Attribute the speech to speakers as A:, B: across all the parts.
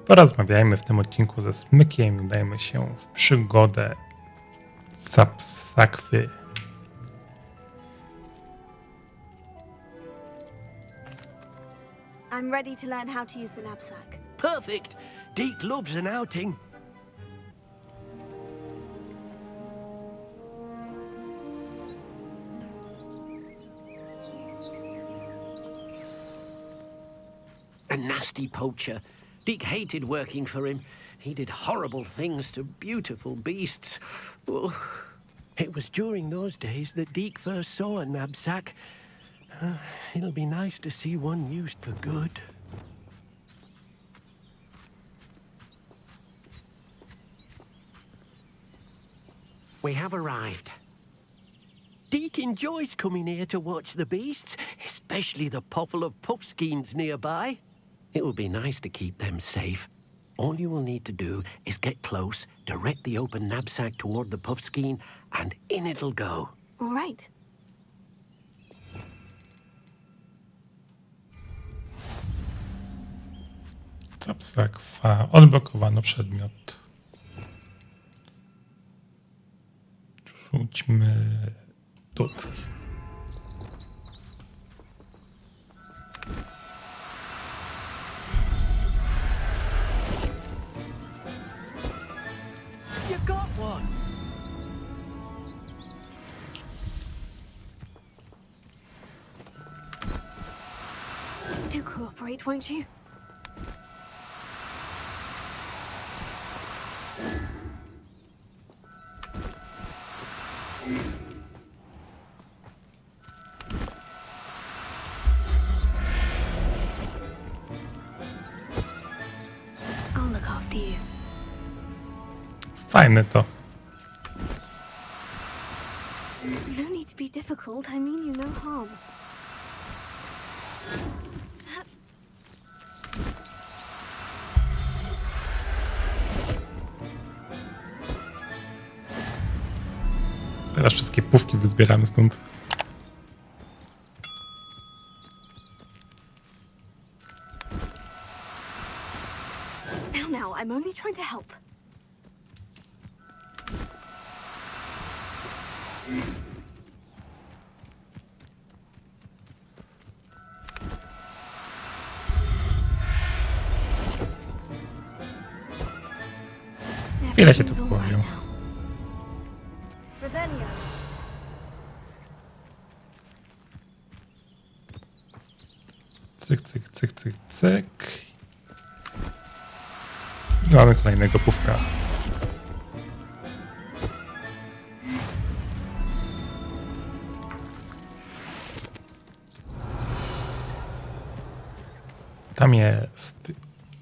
A: Porozmawiajmy w tym odcinku ze Smykiem i udajmy się w przygodę sakwy.
B: I'm ready to learn how to use the knapsack.
C: Perfect. Deke loves an outing. A nasty poacher. Deke hated working for him. He did horrible things to beautiful beasts. Oh. It was during those days that Deke first saw a knapsack. It'll be nice to see one used for good. We have arrived. Deke enjoys coming here to watch the beasts, especially the potful of puffskeins nearby. It will be nice to keep them safe. All you will need to do is get close, direct the open knapsack toward the puffskein, and in it'll go.
B: All right.
A: Sakwa. Odblokowano przedmiot. Rzućmy tutaj.
C: You got one!
B: Do cooperate, won't you? I'll look after you.
A: Fajne to.
B: No need to be difficult. I mean you no harm.
A: Teraz wszystkie pówki wyzbieramy stąd.
B: Now, I'm only trying to help.
A: Ile się tu
B: Everything's all
A: wpławią?
B: right now. Rebellion.
A: Cyk, cyk, cyk, cyk, cyk. Mamy kolejnego pówka. Tam jest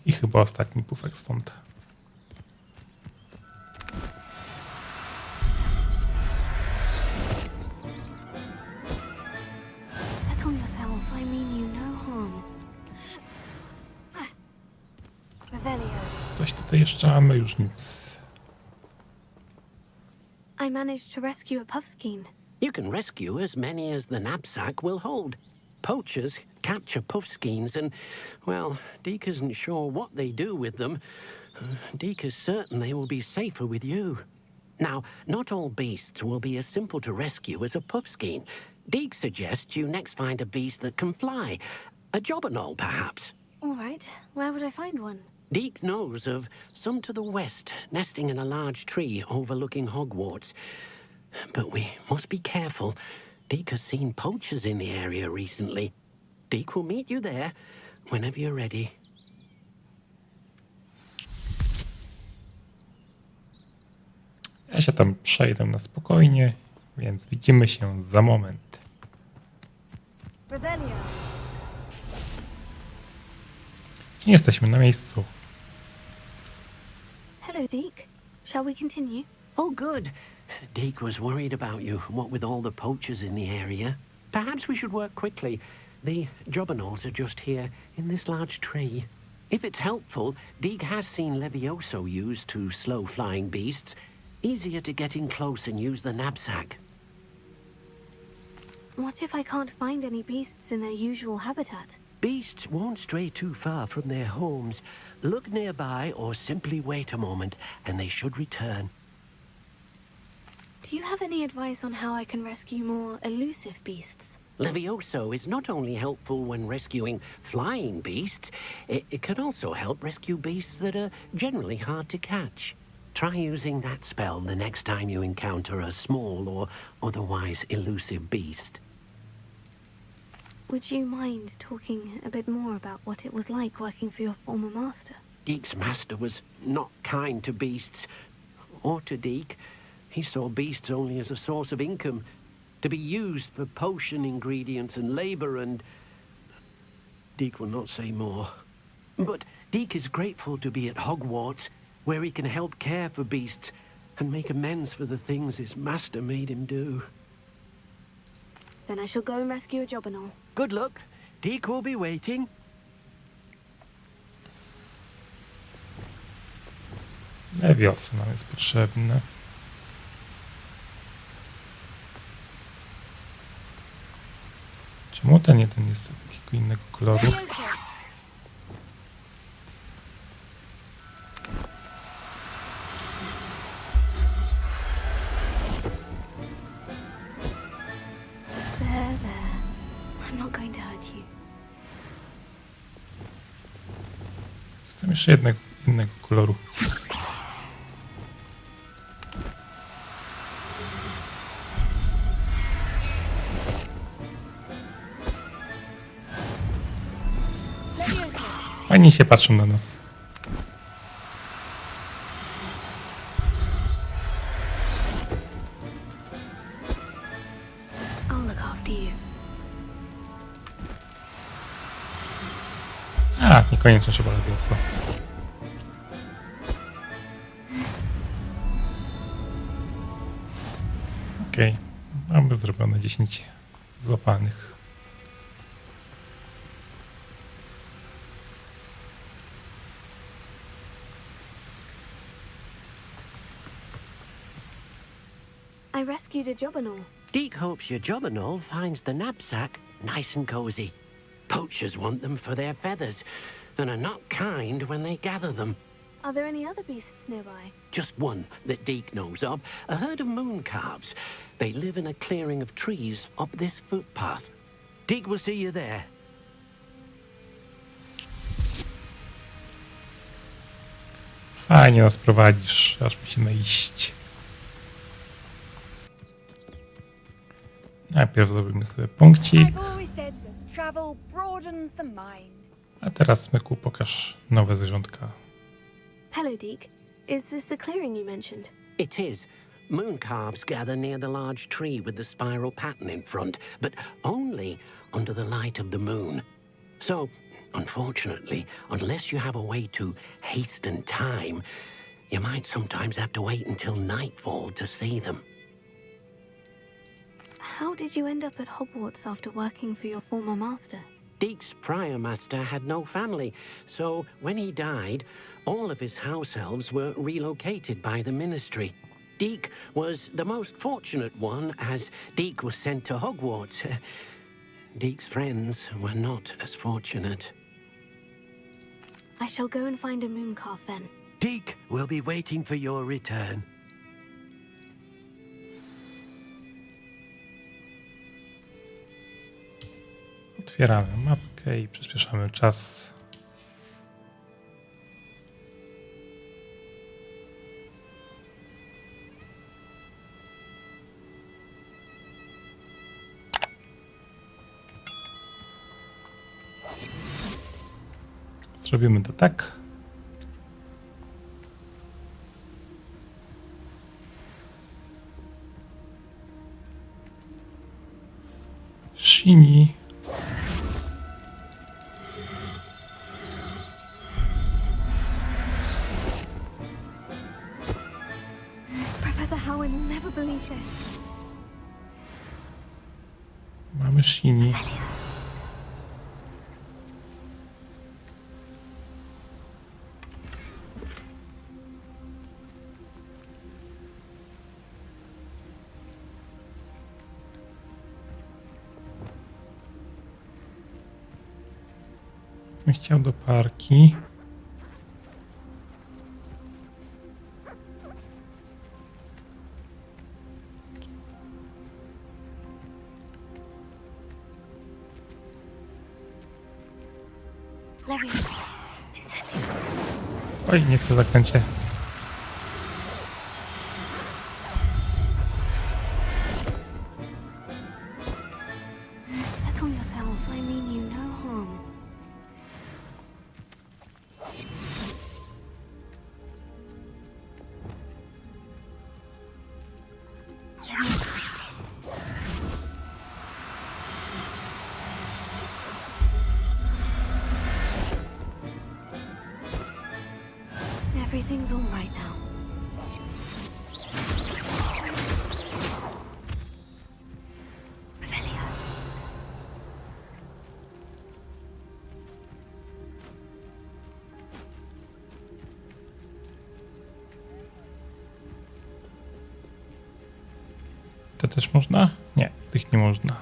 A: i chyba ostatni pufek stąd.
B: Settle yourself. I mean you no harm. Rebellion.
A: Coś tutaj jeszcze mamy, już nic.
B: I managed to rescue a puffskein.
C: You can rescue as many as the knapsack will hold. Poachers capture puffskeins and, well, Deke isn't sure what they do with them. Deke is certain they will be safer with you. Now, not all beasts will be as simple to rescue as a puffskein. Deke suggests you next find a beast that can fly. A jobberknoll, perhaps.
B: All right. Where would I find one?
C: Deke knows of some to the west, nesting in a large tree overlooking Hogwarts. But we must be careful. Deke has seen poachers in the area recently. Deke will meet you there whenever you're ready.
A: Ja się tam przejdę na spokojnie, więc widzimy się za moment.
B: Rebellion.
A: I jesteśmy na miejscu.
B: Hello, Deke. Shall we continue?
C: Oh, good. Deke was worried about you, what with all the poachers in the area. Perhaps we should work quickly. The jobberknolls are just here, in this large tree. If it's helpful, Deke has seen Levioso used to slow flying beasts. Easier to get in close and use the knapsack.
B: What if I can't find any beasts in their usual habitat?
C: Beasts won't stray too far from their homes. Look nearby or simply wait a moment and they should return.
B: Do you have any advice on how I can rescue more elusive beasts?
C: Levioso is not only helpful when rescuing flying beasts, it can also help rescue beasts that are generally hard to catch. Try using that spell the next time you encounter a small or otherwise elusive beast.
B: Would you mind talking a bit more about what it was like working for your former master?
C: Deek's master was not kind to beasts, or to Deek. He saw beasts only as a source of income, to be used for potion ingredients and labor, and Deek will not say more. But Deek is grateful to be at Hogwarts, where he can help care for beasts and make amends for the things his master made him do.
B: Then I shall go and rescue a job and all.
C: Good luck. Deek will be waiting.
A: Leviosa nam jest potrzebny. Czemu ten jeden jest takiego innego koloru?
B: There. I'm not going to hurt you.
A: Chcę jeszcze jednego innego koloru. Fani się patrzą na nas.
B: I'll look after you.
A: A, niekoniecznie trzeba Leviosa. Okej, mamy zrobione 10 złapanych.
B: I rescued a job and all.
C: Deek hopes your Jobberknoll finds the knapsack nice and cozy. Poachers want them for their feathers, and are not kind when they gather them.
B: Are there any other beasts nearby?
C: Just one that Deek knows of, a herd of moon calves. They live in a clearing of trees up this footpath. Deek will see you there.
A: Fajnie nas prowadzisz, aż musimy iść. Najpierw zrobimy sobie punkcik,
D: I've always said that travel broadens the mind.
A: a teraz Smyku pokaż nowe zwierzątka.
B: Hello, Deke. Is this the clearing you mentioned?
C: It is. Moon calves gather near the large tree with the spiral pattern in front, but only under the light of the moon. So, unfortunately, unless you have a way to hasten time, you might sometimes have to wait until nightfall to see them.
B: How did you end up at Hogwarts after working for your former master?
C: Deek's prior master had no family, so when he died, all of his house elves were relocated by the ministry. Deek was the most fortunate one, as Deek was sent to Hogwarts. Deek's friends were not as fortunate.
B: I shall go and find a moon calf then.
C: Deek will be waiting for your return.
A: Otwieramy mapkę i przyspieszamy czas. Zrobimy to tak. Shini.
B: Professor Howard will never believe this.
A: Mamy Shini. Bym chciał do parki.
B: Levy, incendio.
A: Oj, nie w to zakręcie.
B: Settle yourself. I mean you no harm. Everything's all right now. Revelio.
A: To też można? Nie, tych nie można.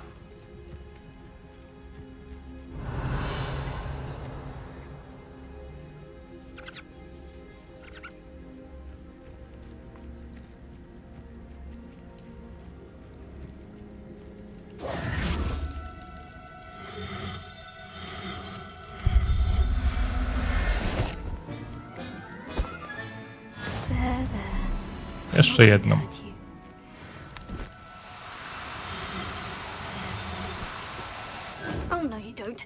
B: There, there.
A: Jeszcze jedną.
B: Hurt you. Oh no, you don't.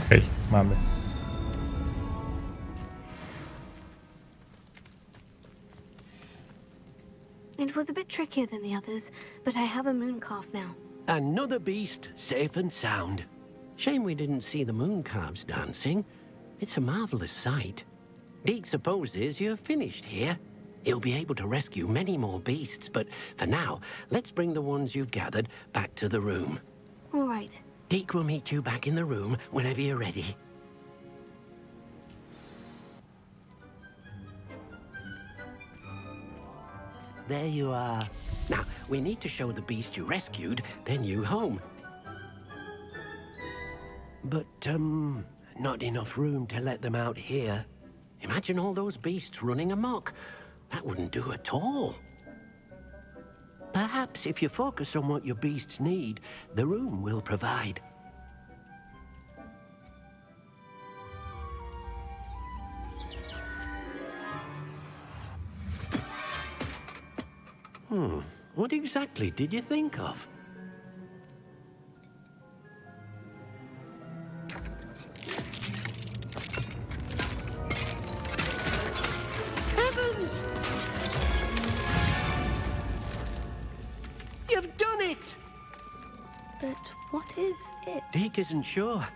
A: Okej, mamy.
B: It was a bit trickier than the others, but I have a moon calf now.
C: Another beast safe and sound. Shame we didn't see the moon calves dancing. It's a marvelous sight. Deke supposes you're finished here. He'll be able to rescue many more beasts, but for now, let's bring the ones you've gathered back to the room.
B: All right.
C: Deke will meet you back in the room whenever you're ready. There you are. Now, we need to show the beast you rescued their new home. But, not enough room to let them out here. Imagine all those beasts running amok. That wouldn't do at all. Perhaps if you focus on what your beasts need, the room will provide. What exactly did you think of? Heavens! You've done it!
B: But what is it?
C: Deke isn't sure.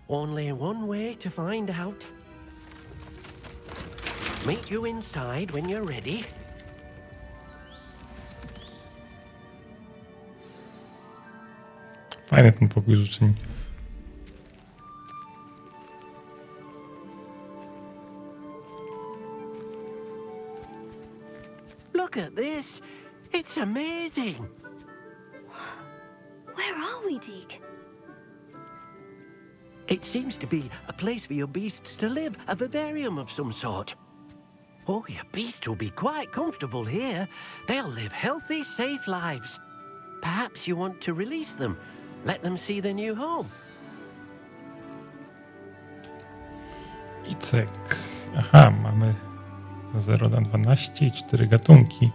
C: Only one way to find out. Meet you inside when you're ready.
A: Fajny ten pokój życzeń.
C: Look at this. It's amazing.
B: Where are we, Deke?
C: It seems to be a place for your beasts to live, a vivarium of some sort. Oh, your beasts will be quite comfortable here. They'll live healthy, safe lives. Perhaps you want to release them. Let them see their new home.
A: I cyk. Aha, mamy 0 na 12 i 4 gatunki.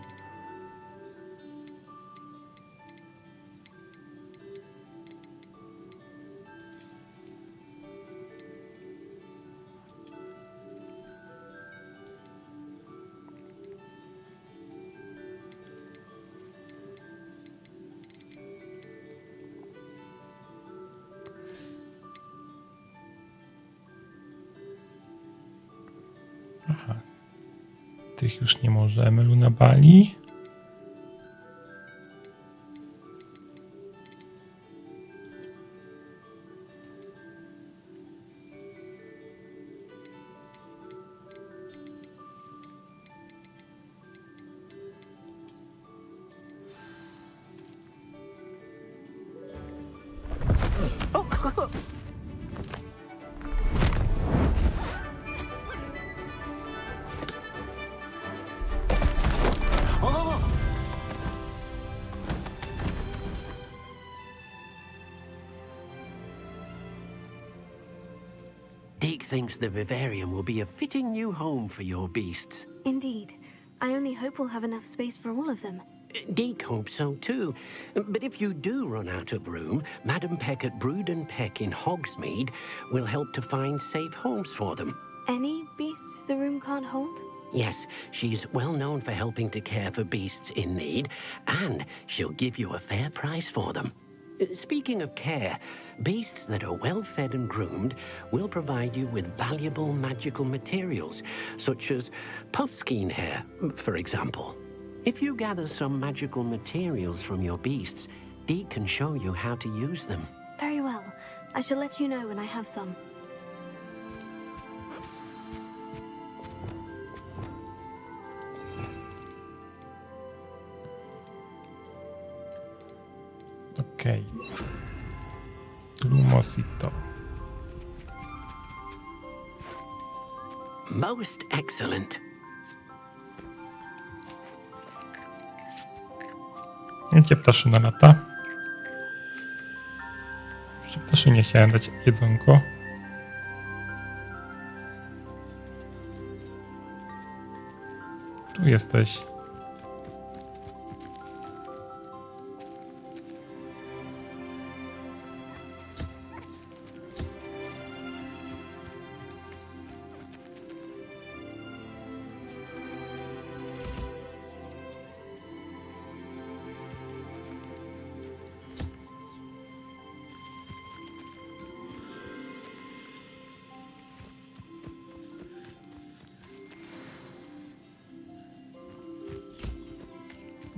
A: Aha. Tych już nie możemy, Lunabali.
C: thinks the vivarium will be a fitting new home for your beasts.
B: Indeed. I only hope we'll have enough space for all of them.
C: Deke hopes so too. But if you do run out of room, Madam Peck at Brood and Peck in Hogsmeade will help to find safe homes for them.
B: Any beasts the room can't hold?
C: Yes, she's well known for helping to care for beasts in need, and she'll give you a fair price for them. Speaking of care, beasts that are well fed and groomed will provide you with valuable magical materials, such as puffskein hair, for example. If you gather some magical materials from your beasts, Deke can show you how to use them.
B: Very well. I shall let you know when I have some.
A: Okej. Lumosito.
C: Most excellent.
A: Gdzie ptaszyna lata? Jeszcze ptaszynie chciałem dać jedzonko. Tu jesteś.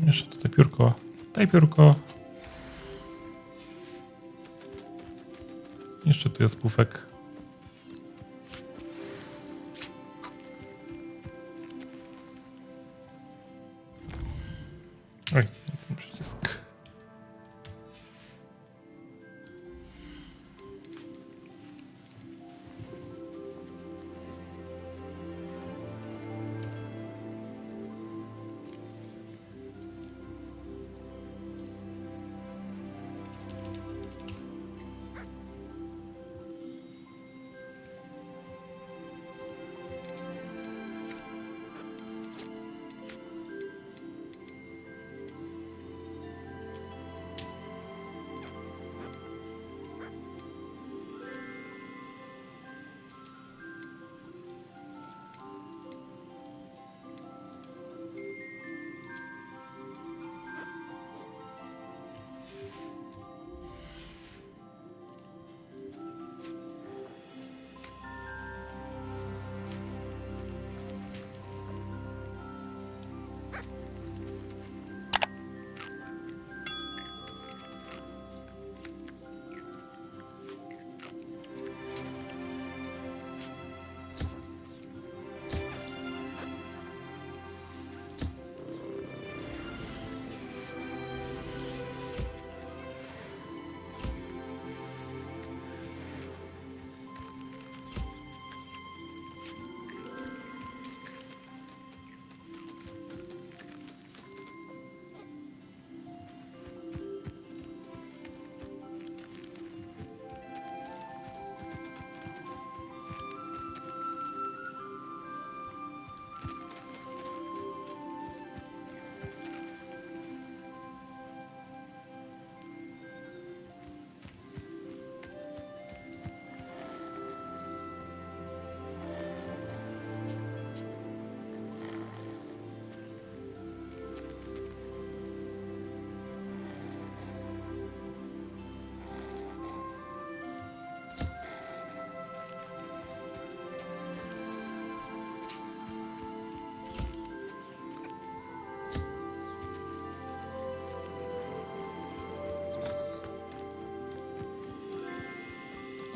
A: Jeszcze tutaj piórko. Daj piórko. Jeszcze tu jest pufek. Oj, ten przycisk.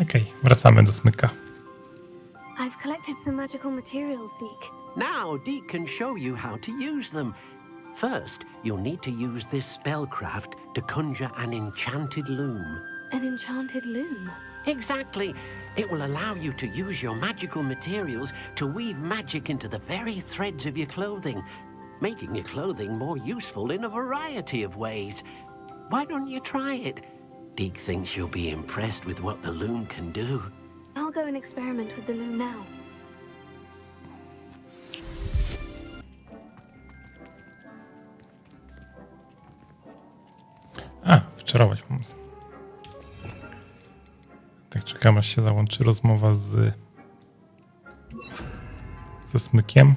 A: Okej, wracamy do smyka.
B: I've collected some magical materials, Deke.
C: Now Deke can show you how to use them. First, you'll need to use this spellcraft to conjure an enchanted loom.
B: An enchanted loom.
C: Exactly. It will allow you to use your magical materials to weave magic into the very threads of your clothing, making your clothing more useful in a variety of ways. Why don't you try it? Deke thinks you'll be impressed with what the loom can do.
B: I'll go and experiment with the loom now.
A: A, wczarować pomysł. Tak czekam, aż się załączy rozmowa ze smykiem.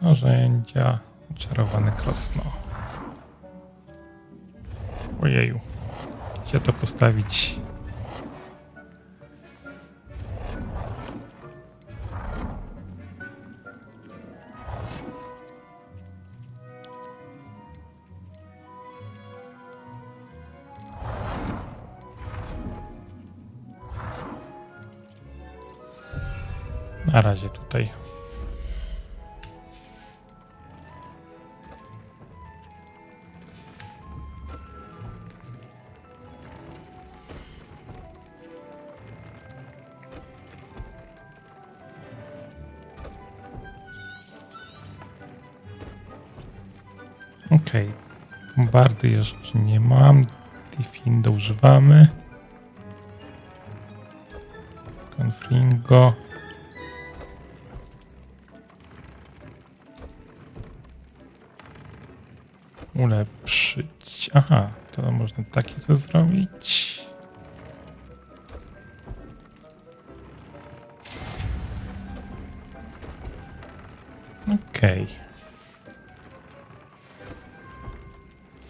A: Narzędzia, czarowany krosno. Ojeju, gdzie to postawić? Na razie tutaj. Okej, bombardy jeszcze nie mam. Diffindo używamy. Confringo. Ulepszyć. Aha, to można takie to zrobić. Okej.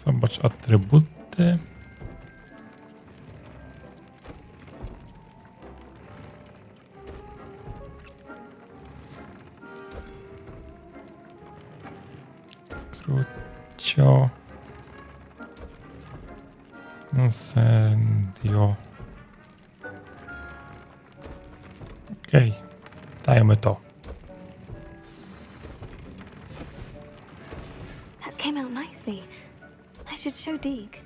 A: Zobacz atrybuty. Krócio. Incendio. Okej. Dajmy to.
B: That came out nicely. I should show Deke.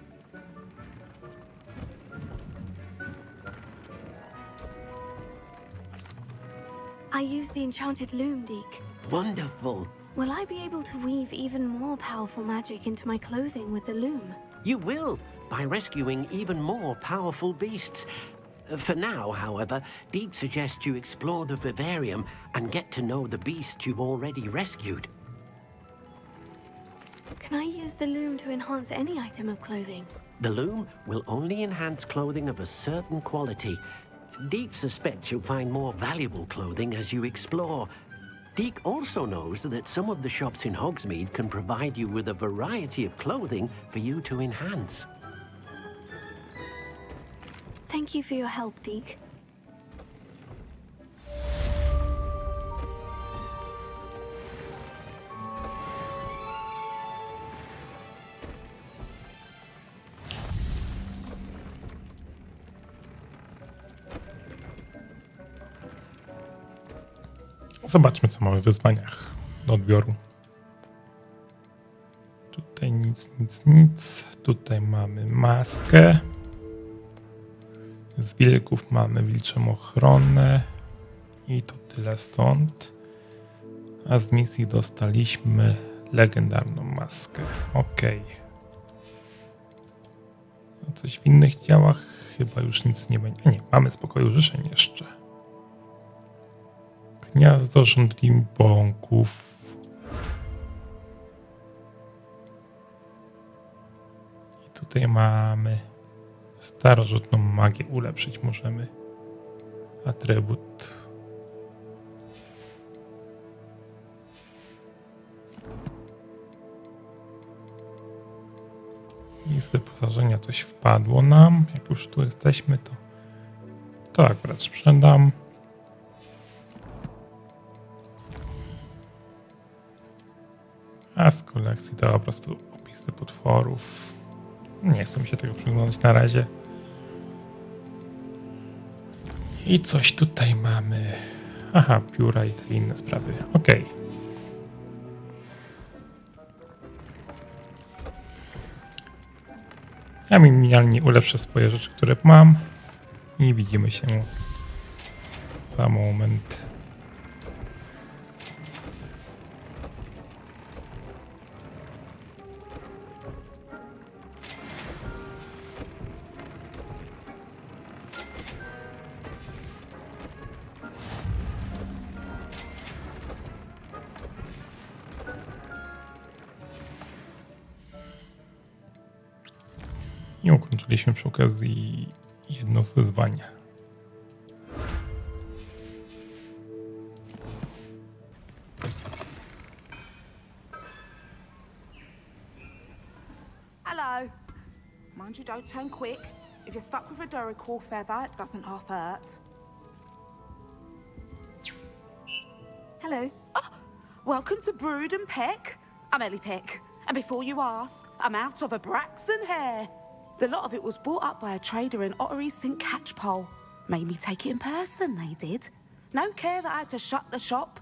B: I used the enchanted loom, Deke.
C: Wonderful.
B: Will I be able to weave even more powerful magic into my clothing with the loom?
C: You will, by rescuing even more powerful beasts. For now, however, Deke suggests you explore the vivarium and get to know the beasts you've already rescued.
B: Can I use the loom to enhance any item of clothing?
C: The loom will only enhance clothing of a certain quality. Deke suspects you'll find more valuable clothing as you explore. Deke also knows that some of the shops in Hogsmeade can provide you with a variety of clothing for you to enhance.
B: Thank you for your help, Deke.
A: Zobaczmy, co mamy w wyzwaniach do odbioru. Tutaj nic. Tutaj mamy maskę. Z wilków mamy wilczą ochronę. I to tyle stąd. A z misji dostaliśmy legendarną maskę. Okej. A coś w innych działach chyba już nic nie będzie. Nie, mamy spokoju życzeń jeszcze. Gniazdo żądlim bąków. I tutaj mamy starożytną magię. Ulepszyć możemy. Atrybut. I z wyposażenia coś wpadło nam. Jak już tu jesteśmy, to akurat sprzedam. A z kolekcji to po prostu opisy potworów. Nie chcę mi się tego przyglądać na razie. I coś tutaj mamy. Aha, pióra i te inne sprawy. Okej. Ja minimalnie ulepszę swoje rzeczy, które mam. I widzimy się za moment. I ukończyliśmy przy okazji jedno z wyzwań.
E: Hello. Mind you don't turn quick. If you're stuck with a Duracell feather, it doesn't half hurt.
B: Hello.
E: Welcome to Brood and Peck. I'm Ellie Peck. And before you ask, I'm out of a Braxton hair. The lot of it was bought up by a trader in Ottery St. Catchpole. Made me take it in person, they did. No care that I had to shut the shop.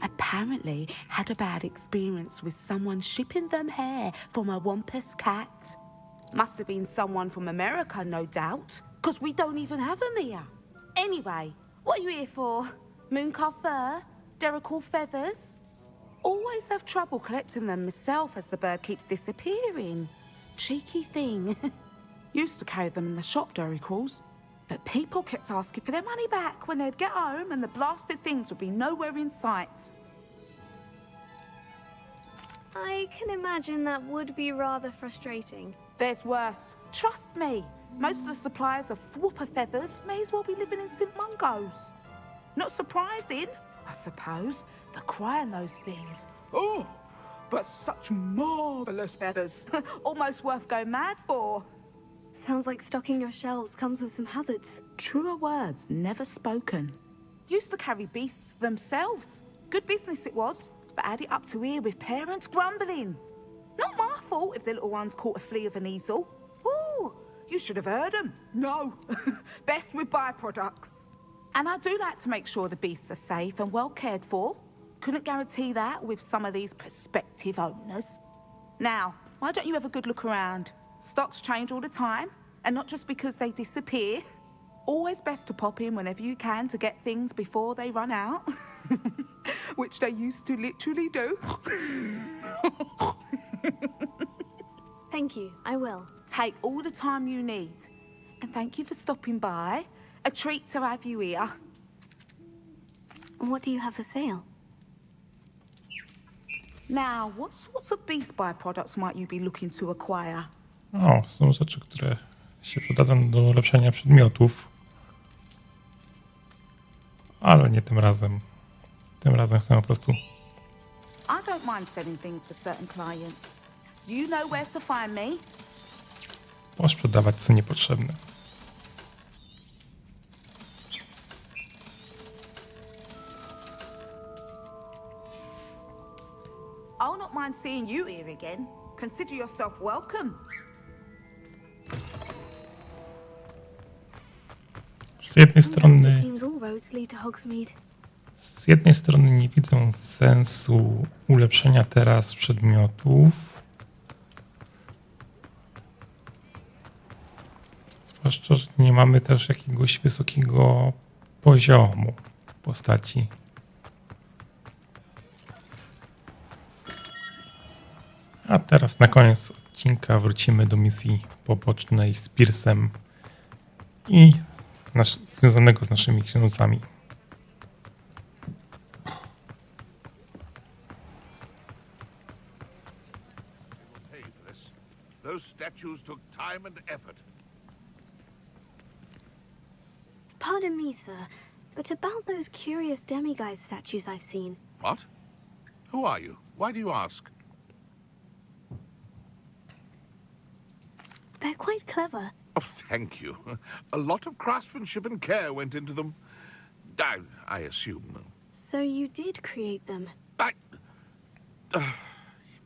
E: Apparently had a bad experience with someone shipping them hair for my Wampus cat. Must have been someone from America, no doubt, because we don't even have them here. Anyway, what are you here for? Mooncalf fur? Duracell feathers? Always have trouble collecting them myself as the bird keeps disappearing. Cheeky thing. Used to carry them in the shop, Duracalls. But people kept asking for their money back when they'd get home and the blasted things would be nowhere in sight.
B: I can imagine that would be rather frustrating.
E: There's worse. Trust me. Most of the suppliers of whooper feathers may as well be living in St. Mungo's. Not surprising, I suppose, the cry on those things. Oh, but such marvellous feathers. Almost worth going mad for.
B: Sounds like stocking your shelves comes with some hazards.
E: Truer words never spoken. Used to carry beasts themselves. Good business it was, but had it up to here with parents grumbling. Not my fault if the little ones caught a flea of an easel. Ooh, you should have heard them. No, best with byproducts. And I do like to make sure the beasts are safe and well cared for. Couldn't guarantee that with some of these prospective owners. Now, why don't you have a good look around? Stocks change all the time, and not just because they disappear. Always best to pop in whenever you can to get things before they run out. Which they used to literally do.
B: Thank you, I will.
E: Take all the time you need. And thank you for stopping by. A treat to have you here.
B: And what do you have for sale?
E: Now, what sorts of beast byproducts might you be looking to acquire?
A: O, są rzeczy, które się przydadzą do ulepszenia przedmiotów. Ale nie tym razem. Tym razem chcę po prostu...
E: I don't mind selling things for certain clients. You know where to find me.
A: posprzedawać co niepotrzebne.
E: I'll not mind seeing you here again. Consider yourself welcome.
A: Z jednej strony...
B: Seems all roads lead to Hogsmeade.
A: Z jednej strony nie widzę sensu ulepszenia teraz przedmiotów. Zwłaszcza, że nie mamy też jakiegoś wysokiego poziomu postaci. A teraz na koniec odcinka wrócimy do misji pobocznej z Piersem i związanego z naszymi księżcami.
F: Those statues took time and effort.
B: Pardon me, sir, but about those curious demiguise statues I've seen.
F: What? Who are you? Why do you ask?
B: They're quite clever.
F: Oh, thank you. A lot of craftsmanship and care went into them. I assume.
B: So you did create them?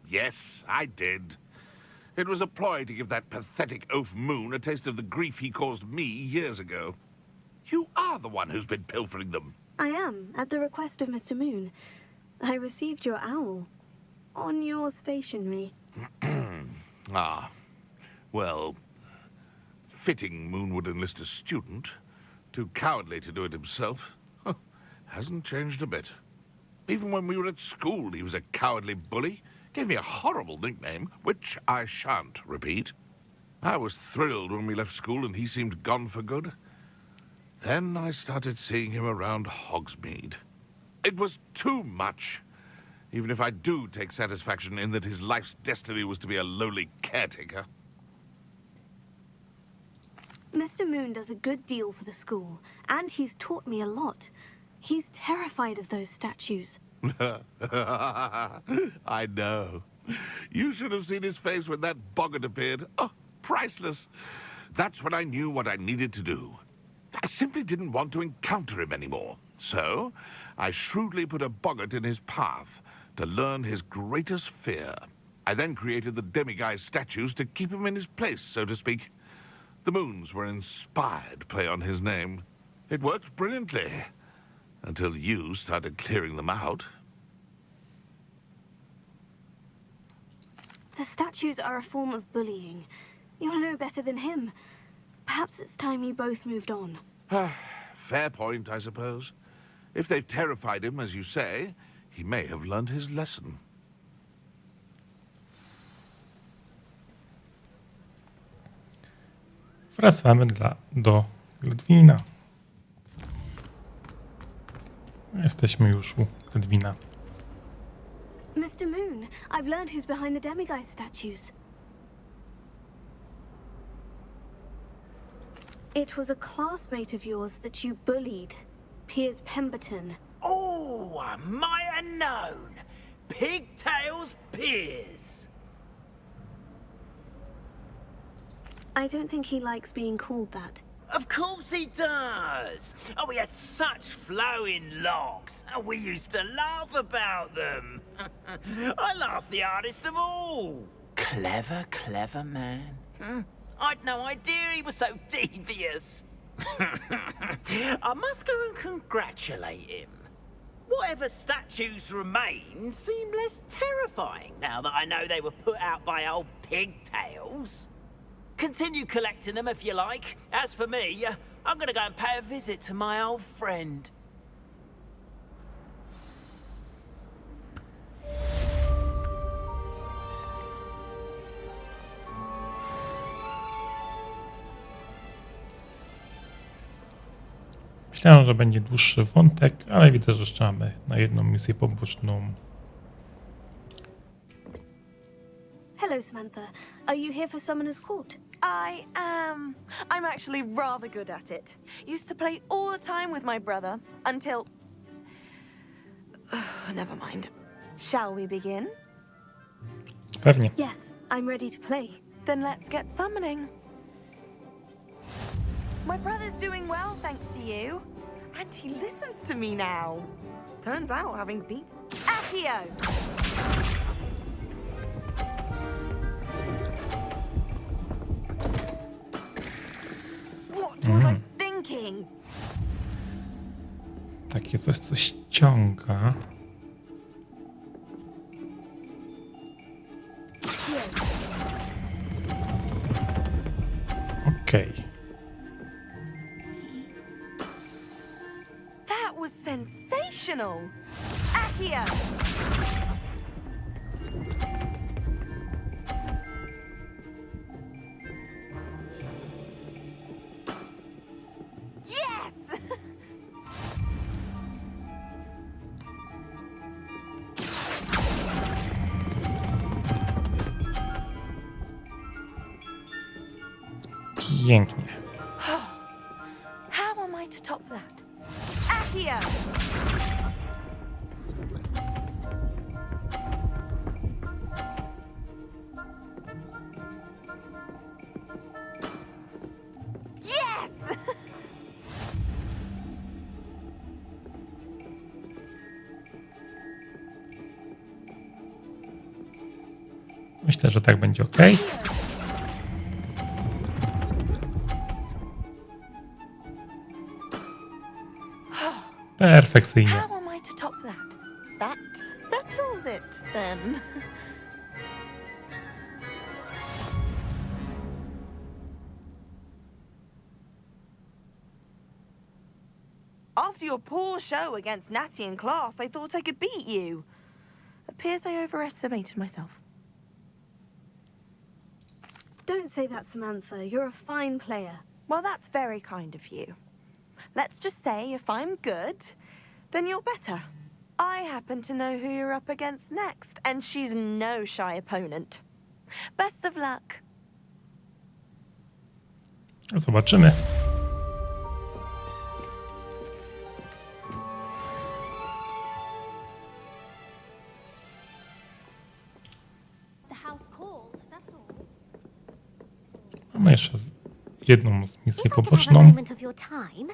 F: Yes, I did. It was a ploy to give that pathetic oaf Moon a taste of the grief he caused me years ago. You are the one who's been pilfering them.
B: I am, at the request of Mr. Moon. I received your owl on your stationery.
F: Ah, well, fitting Moon would enlist a student. Too cowardly to do it himself. Huh, hasn't changed a bit. Even when we were at school, he was a cowardly bully. Gave me a horrible nickname, which I shan't repeat. I was thrilled when we left school and he seemed gone for good. Then I started seeing him around Hogsmeade. It was too much. Even if I do take satisfaction in that his life's destiny was to be a lowly caretaker.
B: Mr. Moon does a good deal for the school, and he's taught me a lot. He's terrified of those statues.
F: I know. You should have seen his face when that boggart appeared. Oh, priceless. That's when I knew what I needed to do. I simply didn't want to encounter him anymore. So, I shrewdly put a boggart in his path to learn his greatest fear. I then created the demiguise statues to keep him in his place, so to speak. The moons were an inspired play on his name. It worked brilliantly. Until you started clearing them out.
B: The statues are a form of bullying. You're no better than him. Perhaps it's time you both moved on.
F: Fair point, I suppose. If they've terrified him, as you say, he may have learned his lesson.
A: Wracamy do Ledwina. Jesteśmy już u Ledwina.
B: Mr. Moon, I've learned who's behind the demiguise statues. It was a classmate of yours that you bullied, Piers Pemberton.
G: Oh, I might have known. Pigtails Piers.
B: I don't think he likes being called that.
G: Of course he does. Oh, we had such flowing locks, and we used to laugh about them. I laughed the hardest of all. Clever, clever man. I'd no idea he was so devious. I must go and congratulate him. Whatever statues remain seem less terrifying now that I know they were put out by old pigtails. Continue collecting them if you like. As for me, I'm gonna go and pay a visit to my old friend.
A: Myślałem, że będzie dłuższy wątek, ale widzę, że jeszcze mamy na jedną misję poboczną.
B: Hello, Samantha. Are you here for Summoner's Court?
H: I am. I'm actually rather good at it. Used to play all the time with my brother until... Never mind. Shall we begin?
A: Pewnie.
B: Yes, I'm ready to play.
H: Then let's get summoning. My brother's doing well, thanks to you. And he listens to me now. Turns out having beat Accio! What was I thinking?
A: Takie coś, co ściąga. Okej.
H: That was sensational! Accio! Yes!
A: Pięknie.
H: How am I to top that? Accio! Yes!
A: Myślę, że tak będzie ok. Perfekcyjnie.
H: How am I to top that? That settles it, then. After your poor show against Natty in class, I thought I could beat you. Appears I overestimated myself.
B: Don't say that, Samantha. You're a fine player.
H: Well, that's very kind of you. Let's just say if I'm good, then you're better. I happen to know who you're up against next, and she's no shy opponent. Best of luck.
A: Zobaczymy.
I: The house called, that's all.
A: Mamy jeszcze jedną z misji
I: If I could have a
A: poboczną.
I: moment of your time.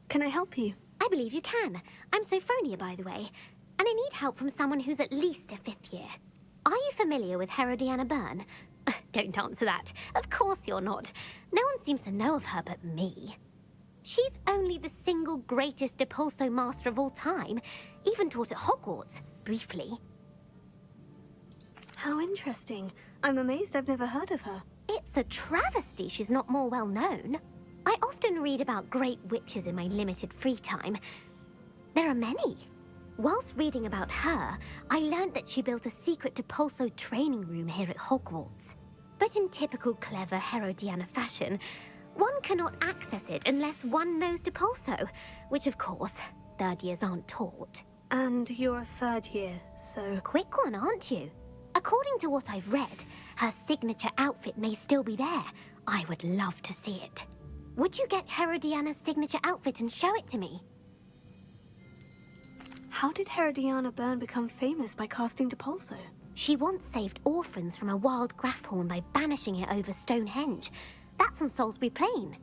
B: Can I help you?
I: I believe you can. I'm Sophronia, by the way, and I need help from someone who's at least a 5th year. Are you familiar with Herodiana Byrne? Don't answer that. Of course you're not. No one seems to know of her but me. She's only the single greatest Depulso master of all time. Even taught at Hogwarts, briefly.
B: How interesting. I'm amazed I've never heard of her.
I: It's a travesty she's not more well known. I often read about great witches in my limited free time. There are many. Whilst reading about her, I learned that she built a secret Depulso training room here at Hogwarts. But in typical clever Herodiana fashion, one cannot access it unless one knows Depulso, which of course, 3rd years aren't taught.
B: And you're a 3rd year, so...
I: Quick one, aren't you? According to what I've read, her signature outfit may still be there. I would love to see it. Would you get Herodiana's signature outfit and show it to me?
B: How did Herodiana Byrne become famous by casting Depulso?
I: She once saved orphans from a wild Grafhorn by banishing it over Stonehenge. That's on Salisbury Plain.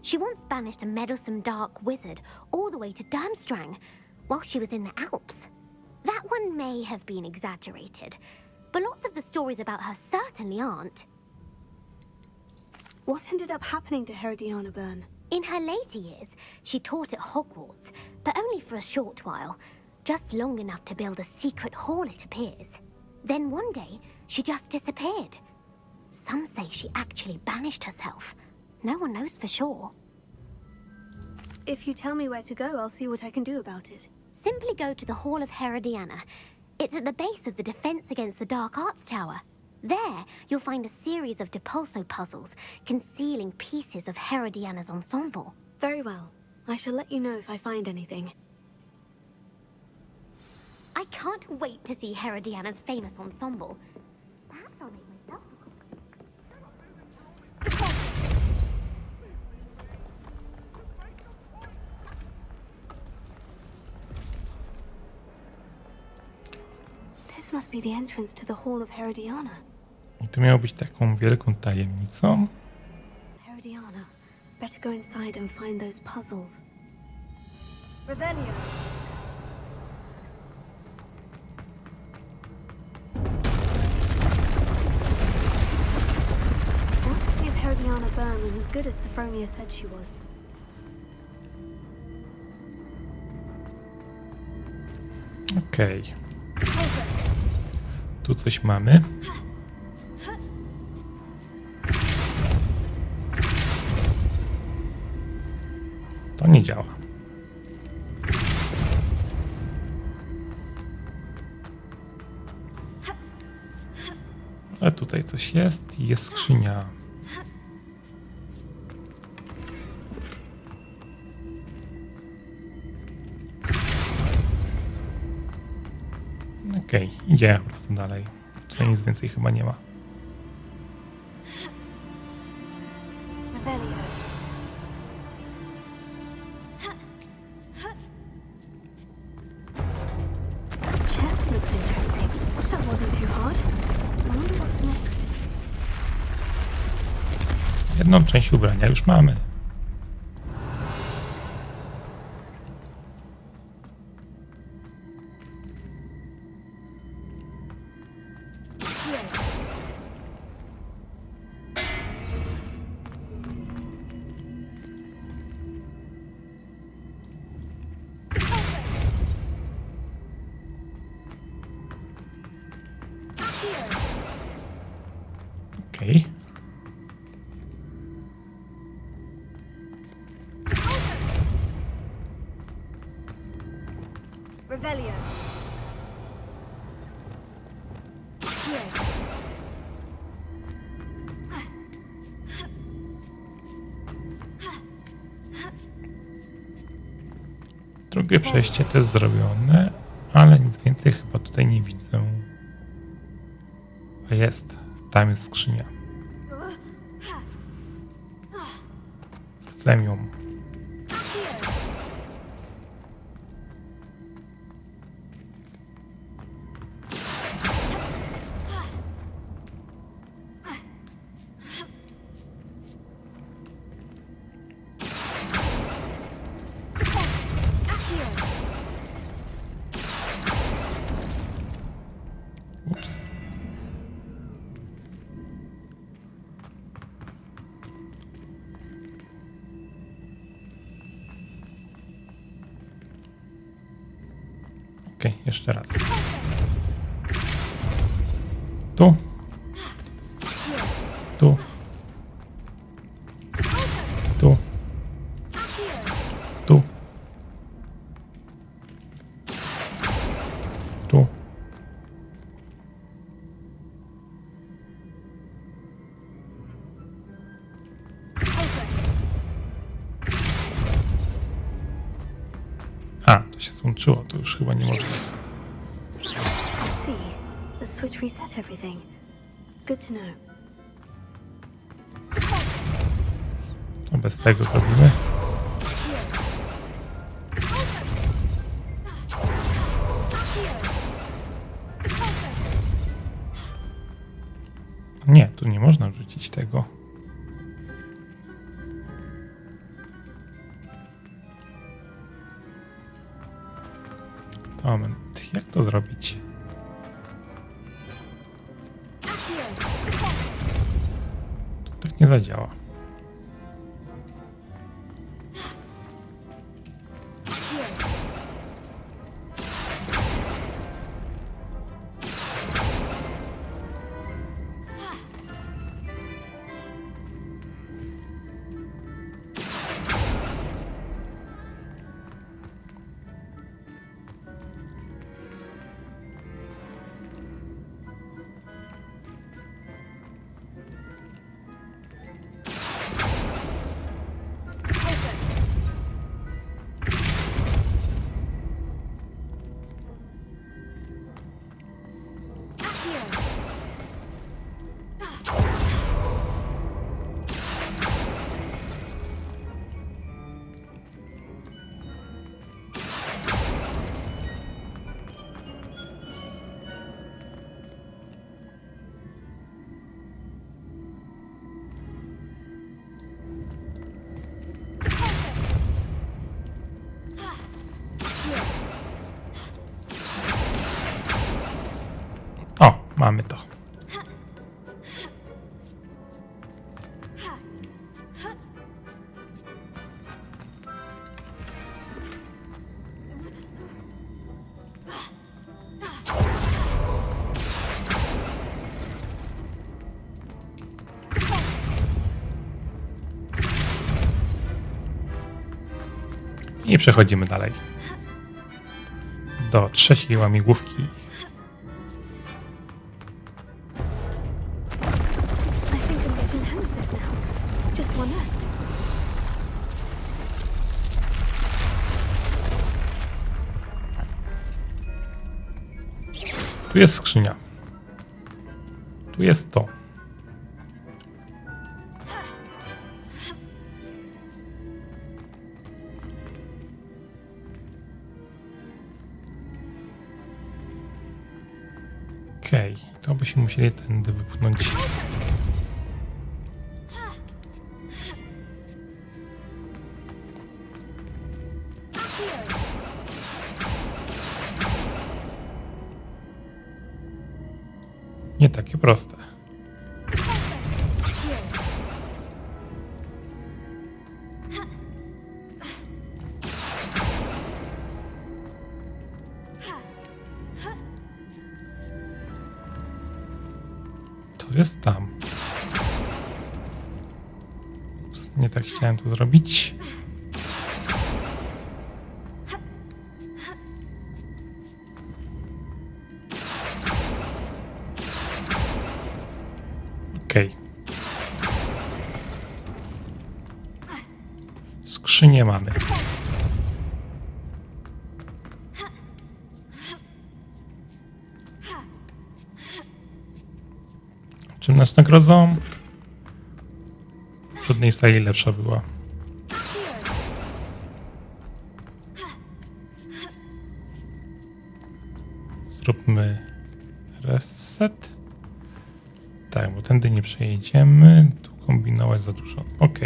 I: She once banished a meddlesome dark wizard all the way to Durmstrang while she was in the Alps. That one may have been exaggerated, but lots of the stories about her certainly aren't.
B: What ended up happening to Herodiana Byrne?
I: In her later years, she taught at Hogwarts, but only for a short while, just long enough to build a secret hall, it appears. Then one day, she just disappeared. Some say she actually banished herself. No one knows for sure.
B: If you tell me where to go, I'll see what I can do about it.
I: Simply go to the Hall of Herodiana. It's at the base of the Defense Against the Dark Arts Tower. There, you'll find a series of Depulso puzzles concealing pieces of Herodiana's ensemble.
B: Very well. I shall let you know if I find anything.
I: I can't wait to see Herodiana's famous ensemble. Perhaps I'll make myself.
B: This must be the entrance to the Hall of Herodiana.
A: I to miało być taką wielką tajemnicą.
B: Herodiana. Better go inside and find those puzzles. Revelio. I want to see if Herodiana Byrne was as good as Sophronia said she was.
A: Okej. Tu coś mamy. To nie działa. Ale tutaj coś jest i jest skrzynia. Okej, idziemy po prostu dalej. Tutaj nic więcej chyba nie ma.
B: Revelio. Chest looks interesting. That wasn't too hard. I wonder what's next.
A: Jedną część ubrania już mamy. Okej.
B: Revelio.
A: Drugie przejście też zrobione, ale nic więcej chyba tutaj nie widzę. A jest, tam jest skrzynia. Chcę ją. Ups. Okej, jeszcze raz. Tu. Tu. Tu. Tu. Tu. A, to się złączyło, to już chyba nie może.
B: See, the switch reset everything. Good to know.
A: To bez tego zrobimy. Nie, tu nie można wrzucić tego. Moment, jak to zrobić? To tak nie zadziała. O, mamy to. I przechodzimy dalej. Do trzeciej łamigłówki.
B: I think I'm getting the hang of this now. Just one left.
A: Tu jest skrzynia. Tu jest to. Okej, to byśmy musieli tędy wypchnąć. Nie takie proste. To jest tam. Ups, nie tak chciałem to zrobić. Okej. Skrzynię mamy. Czym nas nagrodzą? W poprzedniej sali lepsza była. Zróbmy reset. Tak, bo tędy nie przejedziemy. Tu kombinować za dużo. Ok.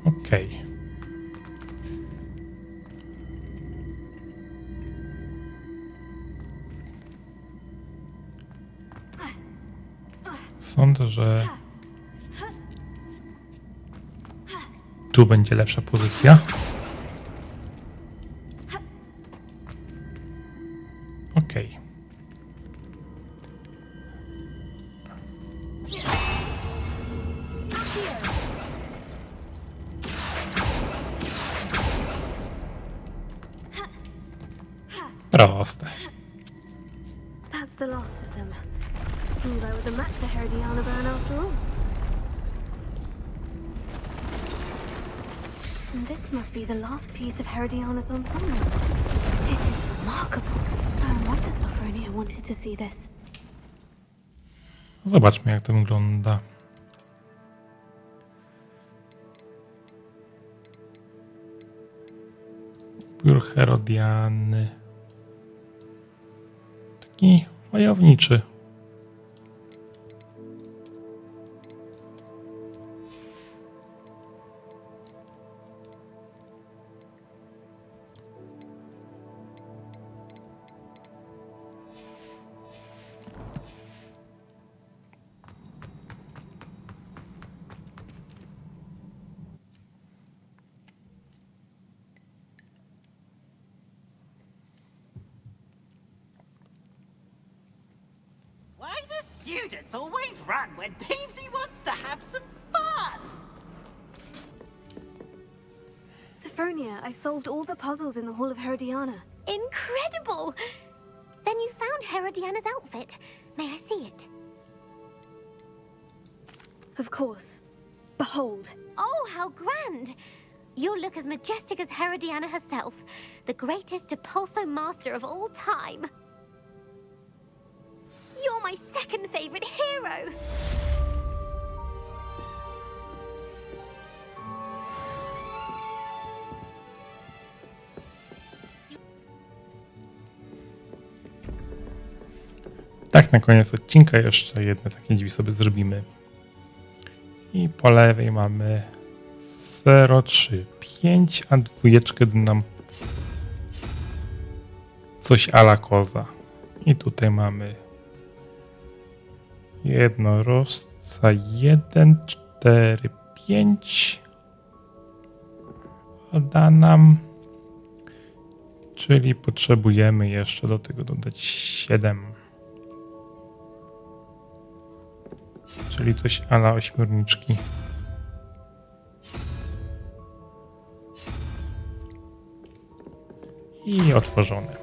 A: Ok. Sądzę, że tu będzie lepsza pozycja. Ok. Proste.
B: That's the last of them. Seems I was a match for Herodiana Burn after all. And this must be the last piece of Herodiana's ensemble. It is remarkable. No wonder Sophronia wanted to see this.
A: Zobaczmy, jak to wygląda. Ubiór Herodiany. Taki wojowniczy.
G: Why do students always run when Peevesy wants to have some fun?
B: Sophronia, I solved all the puzzles in the Hall of Herodiana.
I: Incredible! Then you found Herodiana's outfit. May I see it?
B: Of course. Behold.
I: Oh, how grand! You'll look as majestic as Herodiana herself, the greatest Depulso master of all time. You're my second favorite hero!
A: Tak, na koniec odcinka jeszcze jedne takie drzwi sobie zrobimy. I po lewej mamy 035, a dwójeczkę nam coś a la koza. I tutaj mamy jednorożca 1, 4, 5. Da nam, czyli potrzebujemy jeszcze do tego dodać 7. Czyli coś a la ośmiorniczki. I otworzone.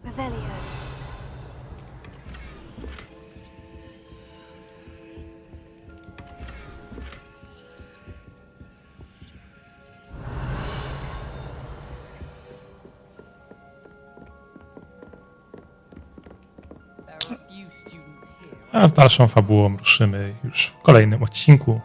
B: Revelio.
A: A z dalszą fabułą ruszymy już w kolejnym odcinku.